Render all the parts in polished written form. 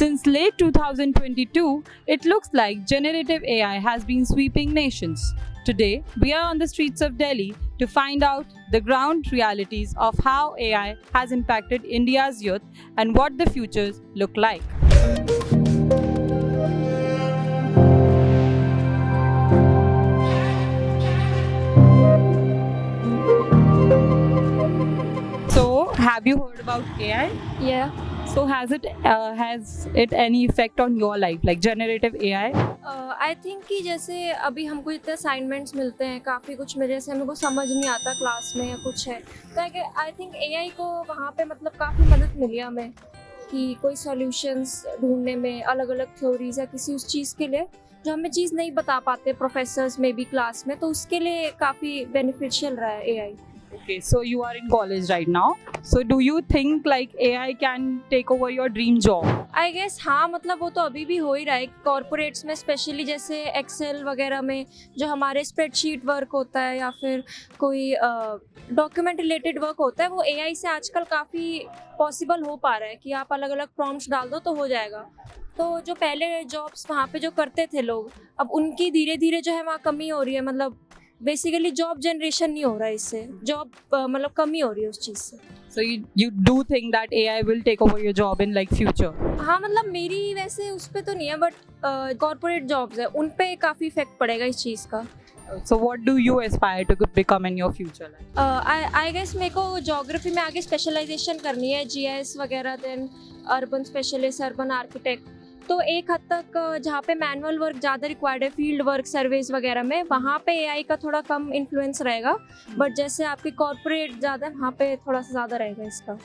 Since late 2022, it looks like generative AI has been sweeping nations. Today, we are on the streets of Delhi to find out the ground realities of how AI has impacted India's youth and what the futures look like. So, have you heard about AI? Yeah. So, has it any effect on your life, like generative AI? I think कि जैसे अभी हमको इतने assignments मिलते हैं, काफ़ी कुछ मेरे से हमको समझ नहीं आता क्लास में या कुछ है, तो आई थिंक एआई को वहाँ पे मतलब काफ़ी मदद मिली हमें कि कोई सॉल्यूशंस ढूंढने में, अलग अलग थ्योरीज या किसी उस चीज़ के लिए जो हमें चीज़ नहीं बता पाते प्रोफेसर्स में भी क्लास में, तो उसके लिए काफ़ी बेनिफिशियल रहा है AI. Okay, so you are in college right now. So do you think like AI can take over your dream job? I guess हाँ, मतलब वो तो अभी भी हो ही रहा है कॉर्पोरेट्स में, स्पेशली जैसे एक्सेल वगैरह में जो हमारे स्प्रेडशीट वर्क होता है या फिर कोई डॉक्यूमेंट रिलेटेड वर्क होता है, वो एआई से आजकल काफ़ी पॉसिबल हो पा रहा है कि आप अलग अलग प्रॉम्प्ट्स डाल दो तो हो जाएगा. तो जो पहले जॉब्स वहाँ पे जो करते थे लोग, अब उनकी धीरे धीरे जो है वहाँ कमी हो रही है. मतलब बेसिकली जॉब जनरेशन नहीं हो रहा है इससे, जॉब मतलब कमी हो रही है उस चीज़ से. So you do think that AI will take over your job in like future? हाँ, मतलब मेरी वैसे उस पे तो नहीं है, बट कॉर्पोरेट जॉब्स है उन पे काफ़ी इफेक्ट पड़ेगा इस चीज़ का. So what do you aspire to become in your future life? I guess मेरे को ज्योग्राफी में आगे स्पेशलाइजेशन करनी है, जीआईएस वगैरह, then urban specialist, urban architect. तो एक हद तक जहाँ पे मैनुअल वर्क ज़्यादा रिक्वायर्ड है, फील्ड वर्क, सर्वेज वगैरह में, वहाँ पे एआई का थोड़ा कम इन्फ्लुएंस रहेगा. बट जैसे आपकी कॉर्पोरेट ज़्यादा है, वहाँ पे थोड़ा सा ज़्यादा रहेगा इसका.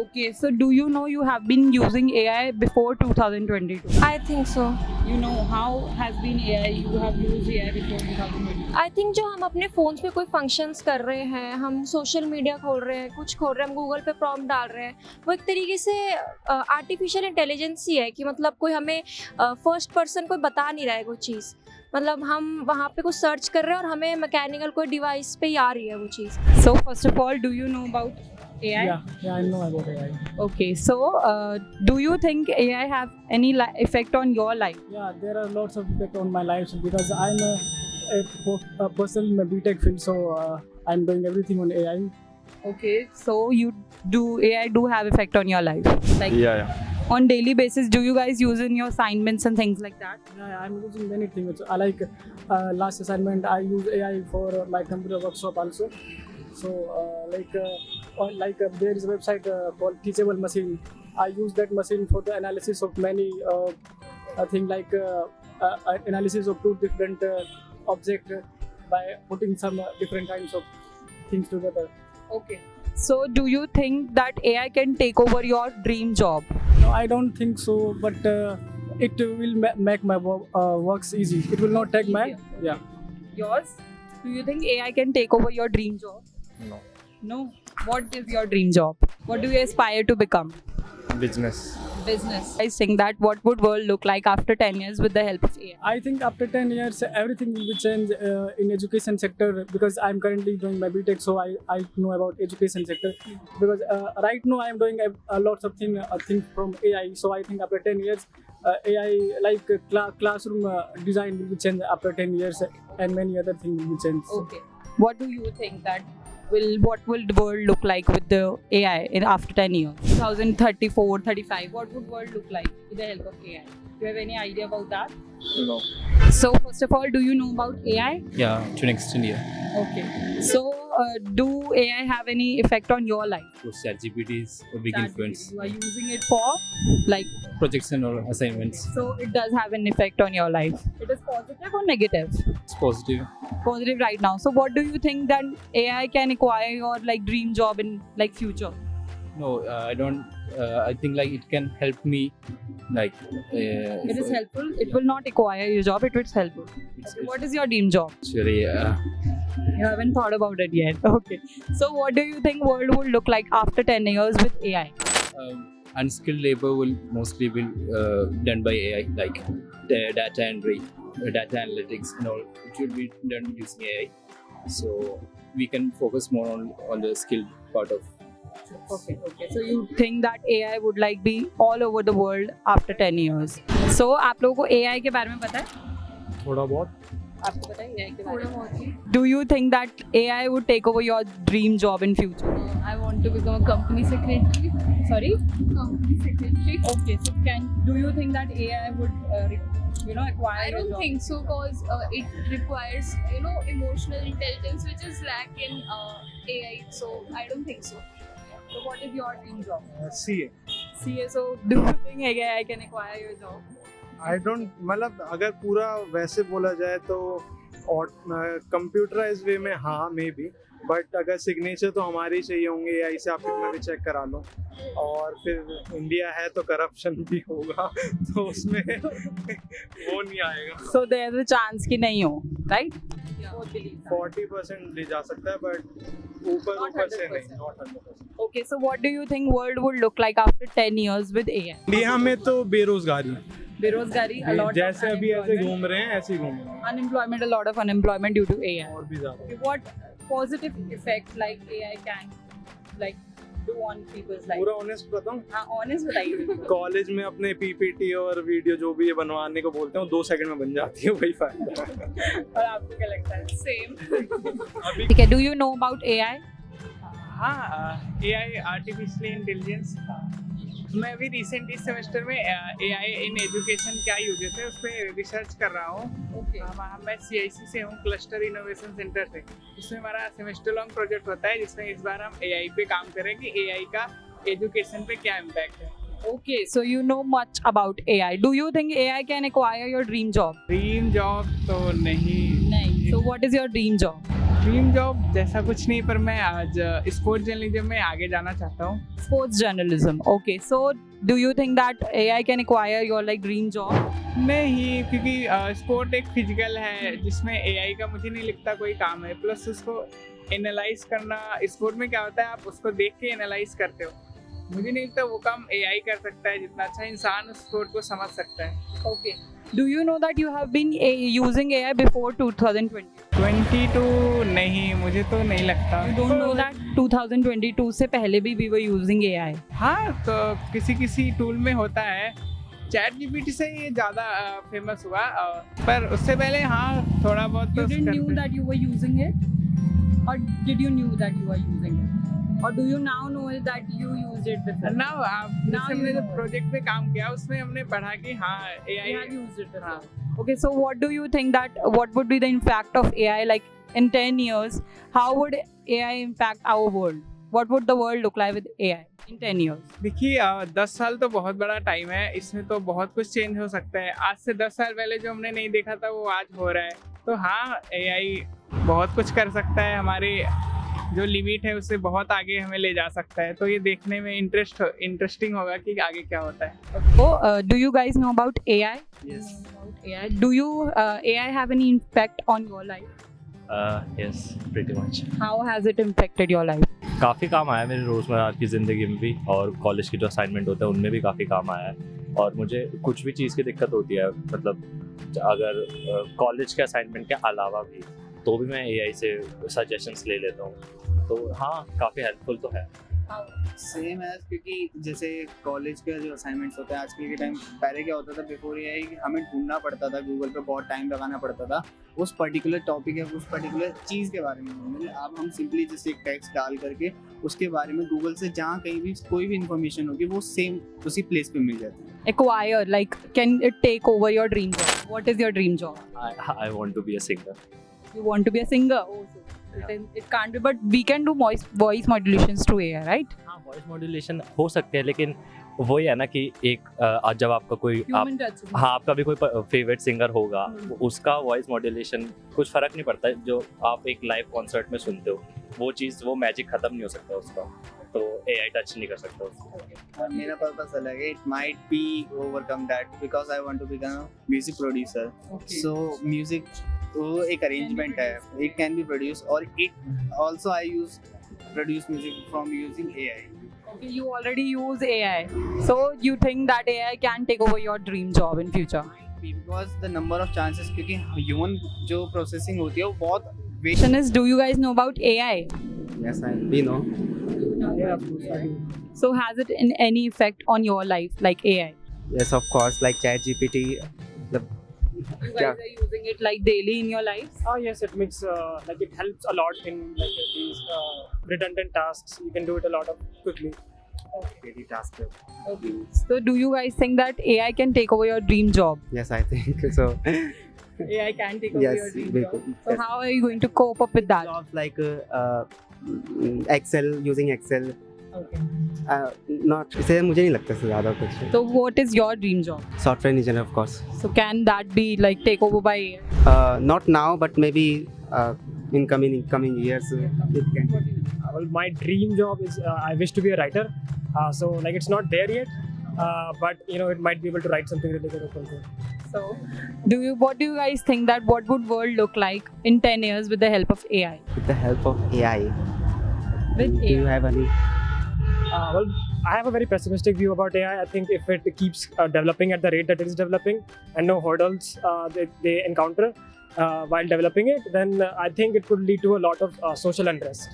Okay, so do you know you have been using AI before 2022? I think so. You know how has been AI? You have used AI before 2022? I think जो हम अपने फ़ोन्स पे कोई फंक्शंस कर रहे हैं, हम सोशल मीडिया खोल रहे हैं, कुछ खोल रहे हैं, हम गूगल पे प्रॉम्प्ट डाल रहे हैं, वो एक तरीके से आर्टिफिशियल इंटेलिजेंस ही है कि मतलब कोई हमें फर्स्ट पर्सन कोई बता नहीं रहा है वो चीज़. मतलब हम वहाँ पे कुछ सर्च कर रहे हैं और हमें मैकेनिकल कोई डिवाइस पे ही आ रही है वो चीज़. So first of all, do you know about AI? Yeah, I know about AI. Okay, so do you think AI have any effect on your life? Yeah, there are lots of effect on my life because I'm a person in the BTech field, so I'm doing everything on AI. Okay, so AI do have effect on your life? Like Yeah. on daily basis, do you guys use in your assignments and things like that? Yeah, I'm using many things. I like last assignment I use AI for my computer workshop also. So there is a website called Teachable Machine. I use that machine for the analysis of many things like analysis of two different objects by putting some different kinds of things together. Okay. So do you think that AI can take over your dream job? No, I don't think so, but it will make my works easy. It will not take my yeah. Yours? Do you think AI can take over your dream job? No. No. What is your dream job? What do you aspire to become? Business. Business. I think that what would world look like after 10 years with the help of AI? I think after 10 years everything will be changed in education sector because I'm currently doing my BTech, so I know about education sector because right now I'm doing a lots of things from AI. So I think after 10 years AI like classroom design will be changed after 10 years and many other things will be changed. Okay. What do you think that what will the world look like with the AI in after 10 years? 2034, 35, what would world look like with the help of AI? Do you have any idea about that? No. So first of all, do you know about AI? Yeah, to an extent, yeah. Okay. So do AI have any effect on your life? So ChatGPT is a big influence. You are using it for like, Projects and all assignments. so it does have an effect on your life. It is positive or negative? It's positive. Positive right now. So what do you think that AI can acquire your like dream job in like future? No, I don't. I think like it can help me. Like It is helpful. It will not acquire your job. It is helpful. It's, What is your dream job? actually You haven't thought about it yet. Okay. So what do you think world will look like after 10 years with AI? unskilled labor will mostly be done by AI, like data entry, data analytics, and all. It will be done using AI. So we can focus more on the skilled part of Okay, okay. So you think that AI would like be all over the world after 10 years. So आप लोगों को AI के बारे में पता है? थोड़ा बहुत. आपको पता है AI के बारे में? Do you think that AI would take over your dream job in future? I want to become a company secretary. Sorry? Company secretary. Okay, so do you think that AI would acquire I your don't job? think so because it requires emotional intelligence which is lack in AI. So I don't think so. So what is your dream job? CA. CA. So do you think AI can acquire your job? I don't मतलब अगर पूरा वैसे बोला जाए तो computerise वे में हाँ may be, but अगर सिग्नेचर तो हमारे ही चाहिए होंगे, एआई से आप कितना भी चेक करा लो, और फिर इंडिया है तो करप्शन भी होगा तो उसमें वो नहीं आएगा. So there is a chance कि नहीं हो, right? 40% ले जा सकता है बट ऊपर से नहीं, not 100%. Okay, so what do you think world would look like after 10 years with AI? India में तो बेरोजगारी, बेरोजगारी, a lot जैसे of अभी ऐसे unemployment. घूम रहे हैं ऐसे ही घूम रहे हैं, Unemployment, a lot of unemployment due to AI. और भी ज्यादा. Okay, what positive effect like AI can do on people's life? पूरा ऑनेस्ट बताऊं, हाँ, honest बताइए. कॉलेज में अपने पीपीटी और वीडियो जो भी ये बनवाने को बोलते हैं 2 सेकंड में बन जाती है, वही फायदा है. और आपको क्या लगता है? Same. अभी ठीक है, do you know about AI? हाँ, AI आर्टिफिशियल इंटेलिजेंस. मैं अभी रिसेंट इस सेमेस्टर में AI इन एजुकेशन क्या यूजेस है उस पर रिसर्च कर रहा हूँ. मैं CIC से हूँ, क्लस्टर इनोवेशन सेंटर से. इसमें हमारा सेमेस्टर लॉन्ग प्रोजेक्ट होता है जिसमें इस बार हम AI पे काम करें कि AI का एजुकेशन पे क्या इम्पैक्ट है. Okay, so you know much about AI. Do you think AI can acquire your dream job? Dream job तो नहीं. नहीं. So what is your dream job? Dream job जैसा कुछ नहीं, पर मैं आज स्पोर्ट्स जर्नलिज्म में आगे जाना चाहता हूँ. Sports journalism. Okay, so do you think that AI can acquire your dream job? नहीं, क्योंकि स्पोर्ट एक फिजिकल है जिसमें AI का मुझे नहीं लगता कोई काम है. प्लस उसको एनालाइज करना, स्पोर्ट में क्या होता है आप उसको देख के एनालाइज करते हो. मुझे नहीं लगता वो काम AI कर सकता है जितना अच्छा इंसान उस स्पोर्ट को समझ सकता है. Okay. Do you know that you have been using AI before 2020? 22 नहीं, मुझे तो नहीं लगता. You don't know that 2022 से पहले भी we were using AI. हाँ, तो किसी टूल में होता है. चैट जीपीटी से ये ज़्यादा फेमस हुआ, पर उससे पहले हाँ थोड़ा बहुत. You didn't knew that you were using it, or did you knew that you were using it, or do you now know that you used it before? ना हमने you जो know. प्रोजेक्ट पे काम किया उसमें हमने पढ़ा कि हाँ You AI. have used it before. हाँ. Okay, so what do you think that what would be the impact of AI like in 10 years? How would AI impact our world? What would the world look like with AI in 10 years? देखिए 10 साल तो बहुत बड़ा time है, इसमें तो बहुत कुछ चेंज हो सकता है. आज से 10 साल पहले जो हमने नहीं देखा था वो आज हो रहा है. तो हाँ, AI बहुत कुछ कर सकता है, हमारे जो लिमिट है उससे बहुत आगे हमें ले जा सकता है. तो ये देखने में इंटरेस्टिंग होगा कि आगे क्या होता है. So, do you guys know about AI? Yes. About AI. Do you AI have any impact on your life? Yes, pretty much. How has it impacted your life? काफ़ी काम आया मेरी रोज़मर्रा की ज़िंदगी में भी, और कॉलेज के जो असाइनमेंट होते हैं उनमें भी काफ़ी काम आया है. और मुझे कुछ भी चीज़ की दिक्कत होती है, मतलब अगर कॉलेज के असाइनमेंट के अलावा भी, तो भी मैं AI से सजेशंस ले लेता हूँ. तो हाँ, काफ़ी हेल्पफुल तो है. सेम है, क्योंकि जैसे कॉलेज के जो असाइनमेंट्स होते हैं आजकल के टाइम, पहले क्या होता था बिफोर ये कि हमें ढूंढना पड़ता था, गूगल पे बहुत टाइम लगाना पड़ता था उस पर्टिकुलर टॉपिक या उस पर्टिकुलर चीज़ के बारे में. मतलब अब हम सिंपली जैसे एक टेक्स्ट डाल करके उसके बारे में गूगल से जहाँ कहीं भी कोई भी इंफॉर्मेशन होगी वो सेम उसी प्लेस पे मिल जाती है. Acquire, like, can it take over your dream job? What is your dream job? I want to be a singer. You want to be a singer? Oh, so it can't be, but we can do voice modulations to AI, right? हाँ, voice modulation हो सकते हैं, लेकिन वही है ना कि एक जब आपका कोई Human touch. हाँ, आपका भी कोई फेवरेट सिंगर होगा, उसका वॉइस मॉड्यूलेशन कुछ फ़र्क नहीं पड़ता. जो आप एक लाइव कॉन्सर्ट में सुनते हो वो चीज़, वो मैजिक ख़त्म नहीं हो सकता उसका, तो AI टच नहीं कर सकता उसको. और मेरा पर्पस अलग है. It might be overcome that because I want to become music producer. So music वो एक अरेंजमेंट है, इट कैन बी प्रोड्यूस, और it also I use produce music from using AI. Okay, you already use AI, so you think that AI can take over your dream job in future? Because the number of chances, क्योंकि human जो processing होती है वो बहुत Question is, do you guys know about AI? Yes, we know. Yeah, of course, I do. So has it in any effect on your life, like AI? Yes, of course, like ChatGPT. You guys Yeah. are using it like daily in your lives? Oh yes, it makes like it helps a lot in like these redundant tasks. You can do it a lot of quickly. Daily task. Okay. So do you guys think that AI can take over your dream job? Yes, I think so. AI can take over Yes, your dream बिल्कुल, job. So yes. how are you going to cope up with that? Jobs like Excel, using Excel. Okay. Not इसे मुझे नहीं लगता से ज़्यादा कुछ. So what is your dream job? Software engineer, of course. So can that be like take over by AI? Not now, but maybe in coming years it can. Well, my dream job is I wish to be a writer. So like it's not there yet, but you know it might be able to write something really good or something. So what do you guys think that what would world look like in 10 years with the help of AI? With the help of AI. With Do you have any? Well, I have a very pessimistic view about AI. I think if it keeps developing at the rate that it is developing and no hurdles they encounter while developing it, then I think it could lead to a lot of social unrest.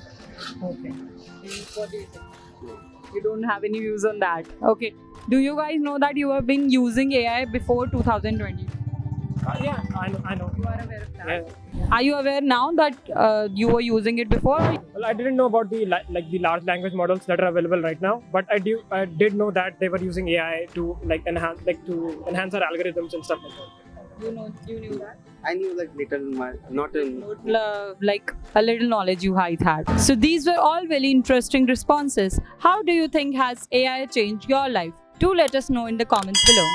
Okay. What do you think? You don't have any views on that. Okay. Do you guys know that you have been using AI before 2020? Yeah, I know. You are aware of that? Yeah. Are you aware now that you were using it before? Well, I didn't know about the the large language models that are available right now, but I did know that they were using AI to enhance our algorithms and stuff like that. You knew that? I knew like little, not in. Like a little knowledge you guys had. So these were all very interesting responses. How do you think has AI changed your life? Do let us know in the comments below.